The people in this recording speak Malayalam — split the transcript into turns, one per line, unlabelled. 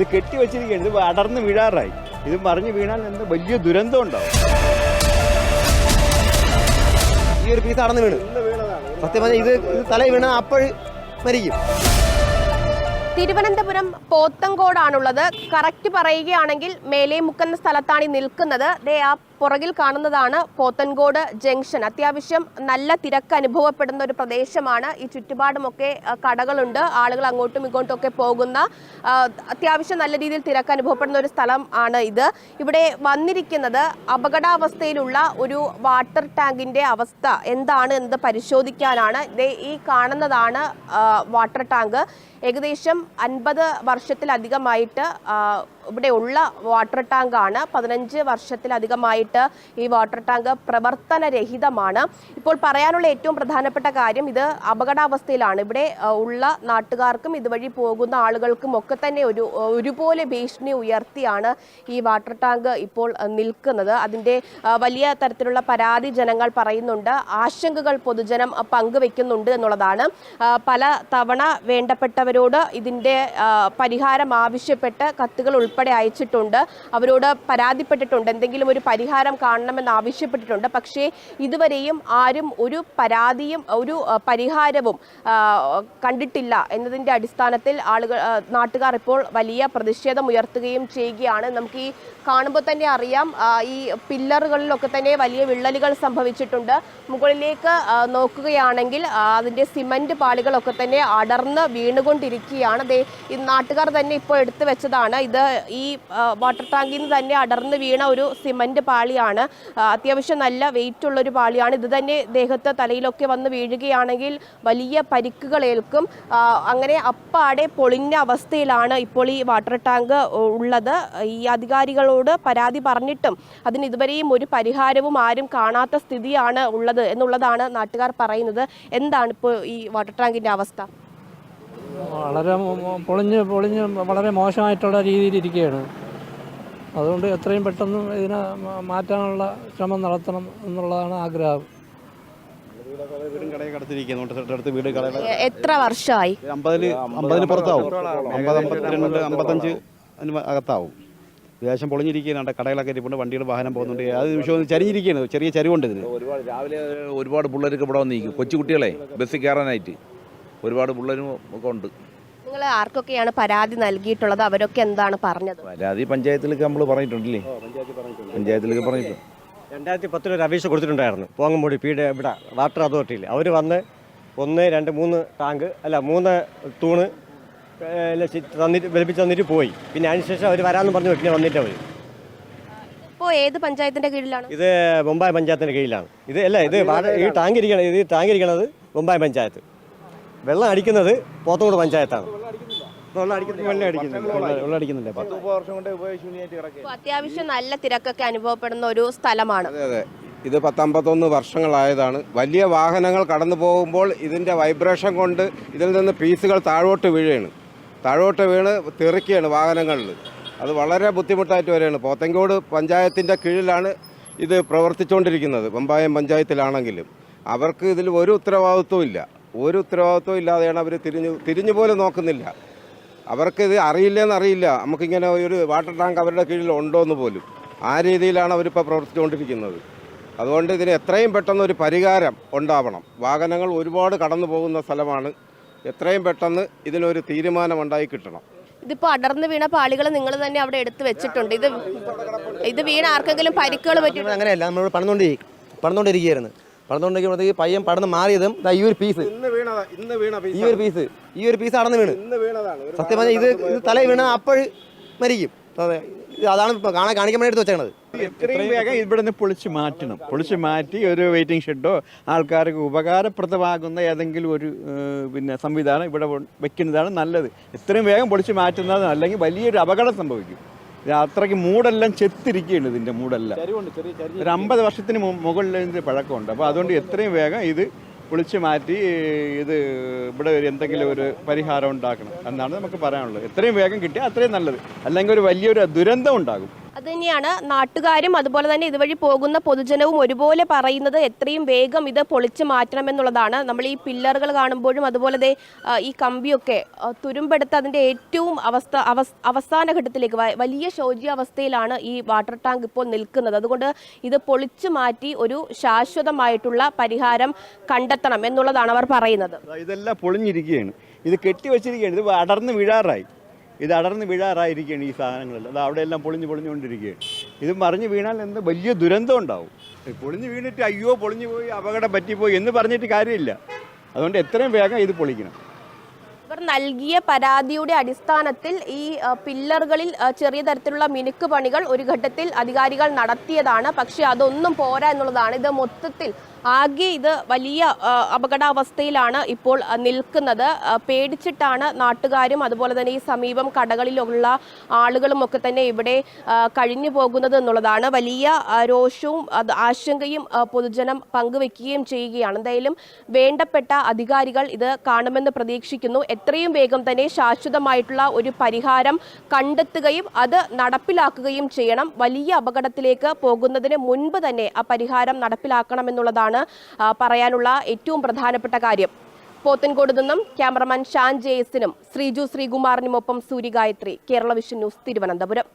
ഇത് കെട്ടി വെച്ചിരിക്കുകയാണ്. ഇത് അടർന്ന് വീഴാറായി. ഇത് മറിഞ്ഞ് വീണാൽ എന്ത് വലിയ ദുരന്തം ഉണ്ടാവും.
ഈ ഒരു പീസ് അടർന്ന് വീണ് സത്യം പറഞ്ഞാൽ ഇത് തലയിൽ വീണ അപ്പോൾ മരിക്കും.
തിരുവനന്തപുരം പോത്തങ്കോടാണുള്ളത്. കറക്റ്റ് പറയുകയാണെങ്കിൽ മേലേമുക്കുന്ന സ്ഥലത്താണ് ഈ നിൽക്കുന്നത്. ദേ ആ പുറകിൽ കാണുന്നതാണ് പോത്തൻകോട് ജംഗ്ഷൻ. അത്യാവശ്യം നല്ല തിരക്ക് അനുഭവപ്പെടുന്ന ഒരു പ്രദേശമാണ്. ഈ ചുറ്റുപാടുമൊക്കെ കടകളുണ്ട്, ആളുകൾ അങ്ങോട്ടും ഇങ്ങോട്ടും ഒക്കെ പോകുന്ന അത്യാവശ്യം നല്ല രീതിയിൽ തിരക്ക് അനുഭവപ്പെടുന്ന ഒരു സ്ഥലം ആണ് ഇത്. ഇവിടെ വന്നിരിക്കുന്നത് അപകടാവസ്ഥയിലുള്ള ഒരു വാട്ടർ ടാങ്കിന്റെ അവസ്ഥ എന്താണ് എന്ന് പരിശോധിക്കാനാണ്. ഈ കാണുന്നതാണ് വാട്ടർ ടാങ്ക്. ഏകദേശം 50 വർഷത്തിലധികമായിട്ട് ഇവിടെ ഉള്ള വാട്ടർ ടാങ്കാണ്. 15 വർഷത്തിലധികമായിട്ട് ഈ വാട്ടർ ടാങ്ക് പ്രവർത്തനരഹിതമാണ്. ഇപ്പോൾ പറയാനുള്ള ഏറ്റവും പ്രധാനപ്പെട്ട കാര്യം, ഇത് അപകടാവസ്ഥയിലാണ്. ഇവിടെ ഉള്ള നാട്ടുകാർക്കും ഇതുവഴി പോകുന്ന ആളുകൾക്കും ഒക്കെ തന്നെ ഒരുപോലെ ഭീഷണി ഉയർത്തിയാണ് ഈ വാട്ടർ ടാങ്ക് ഇപ്പോൾ നിൽക്കുന്നത്. അതിൻ്റെ വലിയ തരത്തിലുള്ള പരാതി ജനങ്ങൾ പറയുന്നുണ്ട്, ആശങ്കകൾ പൊതുജനം പങ്കുവെക്കുന്നുണ്ട് എന്നുള്ളതാണ്. പല തവണ വേണ്ടപ്പെട്ടവരോട് ഇതിൻ്റെ പരിഹാരം ആവശ്യപ്പെട്ട് കത്തുകൾ ഉൾപ്പെടെ അയച്ചിട്ടുണ്ട്. അവരോട് പരാതിപ്പെട്ടിട്ടുണ്ട്, എന്തെങ്കിലും ഒരു പരിഹാരം കാണണമെന്ന് ആവശ്യപ്പെട്ടിട്ടുണ്ട്. പക്ഷേ ഇതുവരെയും ആരും ഒരു പരാതിയും ഒരു പരിഹാരവും കണ്ടിട്ടില്ല എന്നതിൻ്റെ അടിസ്ഥാനത്തിൽ നാട്ടുകാർ ഇപ്പോൾ വലിയ പ്രതിഷേധം ഉയർത്തുകയും ചെയ്യുകയാണ്. നമുക്ക് ഈ കാണുമ്പോൾ തന്നെ അറിയാം, ഈ പില്ലറുകളിലൊക്കെ തന്നെ വലിയ വിള്ളലുകൾ സംഭവിച്ചിട്ടുണ്ട്. മുകളിലേക്ക് നോക്കുകയാണെങ്കിൽ അതിൻ്റെ സിമൻറ്റ് പാളികളൊക്കെ തന്നെ അടർന്ന് വീണുകൊണ്ടിരിക്കുകയാണ്. ഈ നാട്ടുകാർ തന്നെ ഇപ്പോൾ എടുത്തു വെച്ചതാണ്. ഇത് ഈ വാട്ടർ ടാങ്കിൽ നിന്ന് തന്നെ അടർന്ന് വീണ ഒരു സിമൻറ്റ് പാളിയാണ്. അത്യാവശ്യം നല്ല വെയിറ്റ് ഉള്ളൊരു പാളിയാണ്. ഇത് തന്നെ ദേഹത്ത് തലയിലൊക്കെ വന്ന് വീഴുകയാണെങ്കിൽ വലിയ പരിക്കുകൾ ഏൽക്കും. അങ്ങനെ അപ്പാടെ പൊളിഞ്ഞ അവസ്ഥയിലാണ് ഇപ്പോൾ ഈ വാട്ടർ ടാങ്ക് ഉള്ളത്. ഈ അധികാരികളോട് പരാതി പറഞ്ഞിട്ടും അതിന് ഇതുവരെയും ഒരു പരിഹാരവും ആരും കാണാത്ത സ്ഥിതിയാണ് ഉള്ളത് എന്നുള്ളതാണ് നാട്ടുകാർ പറയുന്നത്. എന്താണ് ഇപ്പോൾ ഈ വാട്ടർ ടാങ്കിൻ്റെ അവസ്ഥ?
വളരെ പൊളിഞ്ഞ് വളരെ മോശമായിട്ടുള്ള രീതിയിലിരിക്കുകയാണ്. അതുകൊണ്ട് എത്രയും പെട്ടെന്ന് ഇതിനെ മാറ്റാനുള്ള ശ്രമം നടത്തണം എന്നുള്ളതാണ് ആഗ്രഹം.
എത്ര വർഷമായി?
50 പുറത്താവും, 52, 55 അകത്താവും. ഏകദേശം പൊളിഞ്ഞിരിക്കുകയാണ്. കടകളൊക്കെ ഇരിപ്പുണ്ട്, വണ്ടികൾ വാഹനം പോകുന്നുണ്ട്. അത് വിഷയം ചരിഞ്ഞിരിക്കുകയാണ്, ചെറിയ ചരിവുണ്ട് ഇതിന്.
രാവിലെ ഒരുപാട് പിള്ളേർക്ക് ഇവിടെ വന്നിരിക്കും, കൊച്ചുകുട്ടികളെ ബസ്സിൽ കയറാനായിട്ട് ഒരുപാട് പിള്ളേരും ഒക്കെ ഉണ്ട്.
നിങ്ങൾ ആർക്കൊക്കെയാണ് പരാതി നൽകിയിട്ടുള്ളത്? അവരൊക്കെ എന്താണ് പറഞ്ഞത്?
പരാതി പഞ്ചായത്തിലേക്ക് നമ്മൾ പറഞ്ഞിട്ടുണ്ടല്ലേ, പഞ്ചായത്തിലേക്ക് പറഞ്ഞിട്ടുണ്ട്.
2010 ഒരു അപേക്ഷ കൊടുത്തിട്ടുണ്ടായിരുന്നു പോങ്ങമ്പൊടി ഇവിടെ വാട്ടർ അതോറിറ്റിയിൽ. അവർ വന്ന് 1, 2, 3 ടാങ്ക് 3 തൂണ് ലഭിച്ച് തന്നിട്ട് പോയി. പിന്നെ അതിനുശേഷം അവർ വരാമെന്ന് പറഞ്ഞു, പിന്നെ വന്നിട്ട് അവർ.
ഇപ്പോൾ ഏത് പഞ്ചായത്തിന്റെ കീഴിലാണ്
ഇത്? ബൊമ്പായി പഞ്ചായത്തിന്റെ കീഴിലാണ്. ഈ ടാങ്ക് ഇരിക്കണത് ബൊമ്പായി പഞ്ചായത്ത്. വെള്ളം അടിക്കുന്നത് പോത്തങ്കോട് പഞ്ചായത്താണ്.
അത്യാവശ്യം നല്ല തിരക്കൊക്കെ അനുഭവപ്പെടുന്ന ഒരു സ്ഥലമാണ്.
അതെ, ഇത് 51 വർഷങ്ങളായതാണ്. വലിയ വാഹനങ്ങൾ കടന്നു പോകുമ്പോൾ ഇതിൻ്റെ വൈബ്രേഷൻ കൊണ്ട് ഇതിൽ നിന്ന് പീസുകൾ താഴോട്ട് വീണ് തെറിക്കുകയാണ് വാഹനങ്ങളിൽ. അത് വളരെ ബുദ്ധിമുട്ടായിട്ട് വരികയാണ്. പോത്തങ്കോട് പഞ്ചായത്തിൻ്റെ കീഴിലാണ് ഇത് പ്രവർത്തിച്ചുകൊണ്ടിരിക്കുന്നത്. പമ്പായം പഞ്ചായത്തിലാണെങ്കിലും അവർക്ക് ഇതിൽ ഒരു ഉത്തരവാദിത്വം ഇല്ലാതെയാണ് അവർ തിരിഞ്ഞു പോലും നോക്കുന്നില്ല. അവർക്ക് ഇത് അറിയില്ല. നമുക്കിങ്ങനെ ഒരു വാട്ടർ ടാങ്ക് അവരുടെ കീഴിൽ ഉണ്ടോയെന്ന് പോലും ആ രീതിയിലാണ് അവരിപ്പോൾ പ്രവർത്തിച്ചുകൊണ്ടിരിക്കുന്നത്. അതുകൊണ്ട് ഇതിന് എത്രയും പെട്ടെന്ന് ഒരു പരിഹാരം ഉണ്ടാവണം. വാഹനങ്ങൾ ഒരുപാട് കടന്നു പോകുന്ന സ്ഥലമാണ്. എത്രയും പെട്ടെന്ന് ഇതിനൊരു തീരുമാനമുണ്ടായി കിട്ടണം.
ഇതിപ്പോൾ അടർന്ന് വീണ പാളികൾ നിങ്ങൾ തന്നെ അവിടെ എടുത്തു വെച്ചിട്ടുണ്ട്. ഇത് വീണ ആർക്കെങ്കിലും പരിക്കുകൾ പറ്റും?
അങ്ങനെയല്ല, നമ്മൾ പടന്നുകൊണ്ടിരിക്കുകയായിരുന്നു. പടന്നുകൊണ്ടിരിക്കുമ്പോഴത്തേക്ക് പയ്യൻ പടന്ന് മാറിയതും ഈ ഒരു പീസ് അടർന്ന് വീണ് സത്യം പറഞ്ഞാൽ ഇത് തലയിൽ വീണ അപ്പോൾ മരിക്കും. അതാണ് കാണിക്കാൻ വേണ്ടി എടുത്ത് വെച്ചത്.
എത്രയും വേഗം ഇവിടെ നിന്ന് പൊളിച്ച് മാറ്റി ഒരു വെയിറ്റിംഗ് ഷെഡോ ആൾക്കാർക്ക് ഉപകാരപ്രദമാകുന്ന ഏതെങ്കിലും ഒരു സംവിധാനം ഇവിടെ വെക്കുന്നതാണ് നല്ലത്. എത്രയും വേഗം പൊളിച്ച് മാറ്റുന്നത്, അല്ലെങ്കിൽ വലിയൊരു അപകടം സംഭവിക്കും. അത്രയ്ക്ക് മൂടെല്ലാം ചെത്തിരിക്കുകയാണ്. ഇതിൻ്റെ മൂടെല്ലാം ഒരു 50 വർഷത്തിന് മുകളിൽ ഇതിൻ്റെ പഴക്കമുണ്ട്. അപ്പോൾ അതുകൊണ്ട് എത്രയും വേഗം ഇത് പൊളിച്ച് മാറ്റി ഇത് ഇവിടെ എന്തെങ്കിലും ഒരു പരിഹാരം ഉണ്ടാക്കണം എന്നാണ് നമുക്ക് പറയാനുള്ളത്. എത്രയും വേഗം കിട്ടിയാൽ അത്രയും നല്ലത്, അല്ലെങ്കിൽ ഒരു വലിയൊരു ദുരന്തം ഉണ്ടാകും.
അത് തന്നെയാണ് നാട്ടുകാരും അതുപോലെ തന്നെ ഇതുവഴി പോകുന്ന പൊതുജനവും ഒരുപോലെ പറയുന്നത്, എത്രയും വേഗം ഇത് പൊളിച്ചു മാറ്റണമെന്നുള്ളതാണ്. നമ്മൾ ഈ പില്ലറുകൾ കാണുമ്പോഴും അതുപോലെ ഈ കമ്പിയൊക്കെ തുരുമ്പെടുത്ത് അതിൻ്റെ ഏറ്റവും അവസാന ഘട്ടത്തിലേക്ക് വലിയ ശോച്യാവസ്ഥയിലാണ് ഈ വാട്ടർ ടാങ്ക് ഇപ്പോൾ നിൽക്കുന്നത്. അതുകൊണ്ട് ഇത് പൊളിച്ചു മാറ്റി ഒരു ശാശ്വതമായിട്ടുള്ള പരിഹാരം കണ്ടെത്തണം എന്നുള്ളതാണ് അവർ പറയുന്നത്.
ഇതെല്ലാം പൊളിഞ്ഞിരിക്കുകയാണ്, ഇത് കെട്ടിവെച്ചിരിക്കുകയാണ്, ഇത് അടർന്ന് വീഴാറായി, ഇത് അടർന്ന് വീഴാറായിരിക്കുകയാണ് ഈ സാധനങ്ങളെല്ലാം. അത് അവിടെ എല്ലാം പൊളിഞ്ഞുകൊണ്ടിരിക്കുകയാണ്. ഇത് മറിഞ്ഞ് വീണാൽ എന്ത് വലിയ ദുരന്തം ഉണ്ടാവും. പൊളിഞ്ഞ് വീണിട്ട് അയ്യോ പൊളിഞ്ഞു പോയി, അപകടം പറ്റിപ്പോയി എന്ന് പറഞ്ഞിട്ട് കാര്യമില്ല. അതുകൊണ്ട് എത്രയും വേഗം ഇത് പൊളിക്കണം.
ഇവർ നൽകിയ പരാതിയുടെ അടിസ്ഥാനത്തിൽ ഈ പില്ലറുകളിൽ ചെറിയ തരത്തിലുള്ള മിനുക്ക് പണികൾ ഒരു ഘട്ടത്തിൽ അധികാരികൾ നടത്തിയതാണ്. പക്ഷേ അതൊന്നും പോരാ എന്നുള്ളതാണ്. ഇത് മൊത്തത്തിൽ ആകെ ഇത് വലിയ അപകടാവസ്ഥയിലാണ് ഇപ്പോൾ നിൽക്കുന്നത്. പേടിച്ചിട്ടാണ് നാട്ടുകാരും അതുപോലെ തന്നെ ഈ സമീപം കടകളിലുള്ള ആളുകളും ഒക്കെ തന്നെ ഇവിടെ കഴിഞ്ഞു പോകുന്നത് എന്നുള്ളതാണ്. വലിയ രോഷവും ആശങ്കയും പൊതുജനം പങ്കുവെക്കുകയും ചെയ്യുകയാണ്. എന്തായാലും വേണ്ടപ്പെട്ട അധികാരികൾ ഇത് കാണുമെന്ന് പ്രതീക്ഷിക്കുന്നു. എത്രയും വേഗം തന്നെ ശാശ്വതമായിട്ടുള്ള ഒരു പരിഹാരം കണ്ടെത്തുകയും അത് നടപ്പിലാക്കുകയും ചെയ്യണം. വലിയ അപകടത്തിലേക്ക് പോകുന്നതിന് മുൻപ് തന്നെ ആ പരിഹാരം നടപ്പിലാക്കണമെന്നുള്ളതാണ് പറയാനുള്ള ഏറ്റവും പ്രധാനപ്പെട്ട കാര്യം. പോത്തൻകോട് നിന്നും ക്യാമറമാൻ ഷാൻ ജെയ്സിനും ശ്രീജു ശ്രീകുമാറിനുമൊപ്പം സൂര്യഗായത്രി, കേരള വിഷൻ ന്യൂസ്, തിരുവനന്തപുരം.